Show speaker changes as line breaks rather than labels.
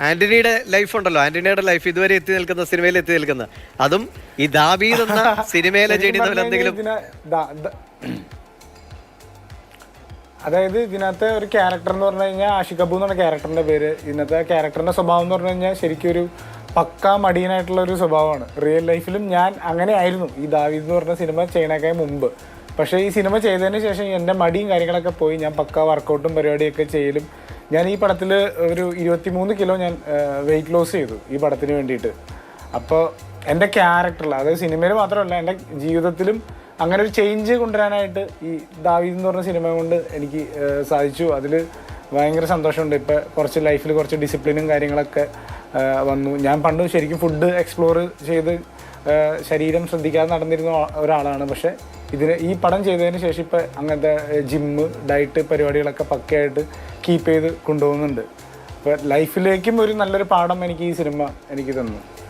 ആന്റണിയുടെ ലൈഫ് ഉണ്ടല്ലോ, ആന്റണിയുടെ ലൈഫ് ഇതുവരെ എത്തി നിൽക്കുന്ന, സിനിമയിൽ എത്തി നിൽക്കുന്ന, അതും ഈ ദാവീദ് എന്ന സിനിമയിലെ ചെയ്യുന്ന എന്തെങ്കിലും.
അതായത് ഇതിനകത്തെ ഒരു ക്യാരക്ടർ എന്ന് പറഞ്ഞു കഴിഞ്ഞാൽ ആഷിഖ് അബു എന്നാണ് ക്യാരക്ടറിന്റെ പേര്. ഇതിനകത്തെ ക്യാരക്ടറിന്റെ സ്വഭാവം എന്ന് പറഞ്ഞു കഴിഞ്ഞാൽ ശരിക്കും ഒരു പക്കാ മടിയനായിട്ടുള്ള ഒരു സ്വഭാവമാണ്. റിയൽ ലൈഫിലും ഞാൻ അങ്ങനെ ആയിരുന്നു ഈ ദാവീദ് എന്ന് പറഞ്ഞ സിനിമ ചെയ്യണേക്കാൾ മുമ്പ്. പക്ഷേ ഈ സിനിമ ചെയ്തതിന് ശേഷം എൻ്റെ മടിയും കാര്യങ്ങളൊക്കെ പോയി ഞാൻ പക്കാ വർക്കൗട്ടും പരിപാടിയൊക്കെ ചെയ്യലും. ഞാൻ ഈ പടത്തിൽ ഒരു 23 കിലോ ഞാൻ വെയിറ്റ് ലോസ് ചെയ്തു ഈ പടത്തിന് വേണ്ടിയിട്ട്. അപ്പോൾ എൻ്റെ ക്യാരക്ടറിൽ, അതായത് സിനിമയിൽ മാത്രമല്ല എൻ്റെ ജീവിതത്തിലും അങ്ങനെ ഒരു ചേഞ്ച് കൊണ്ടുവരാനായിട്ട് ഈ ദാവീദ് എന്ന് പറഞ്ഞ സിനിമ കൊണ്ട് എനിക്ക് സാധിച്ചു. അതിൽ ഭയങ്കര സന്തോഷമുണ്ട്. ഇപ്പോൾ കുറച്ച് ലൈഫിൽ കുറച്ച് ഡിസിപ്ലിനും കാര്യങ്ങളൊക്കെ വന്നു. ഞാൻ പണ്ട് ശരിക്കും ഫുഡ് എക്സ്പ്ലോർ ചെയ്ത് ശരീരം ശ്രദ്ധിക്കാതെ നടന്നിരുന്ന ഒരാളാണ്. പക്ഷേ ഈ പടം ചെയ്തതിന് ശേഷം ഇപ്പം അങ്ങനത്തെ ജിമ്മ്, ഡയറ്റ് പരിപാടികളൊക്കെ പക്കയായിട്ട് കീപ്പ് ചെയ്ത് കൊണ്ടുപോകുന്നുണ്ട്. അപ്പോൾ ലൈഫിലേക്കും ഒരു നല്ലൊരു പാഠം എനിക്ക് ഈ സിനിമ എനിക്ക് തന്നു.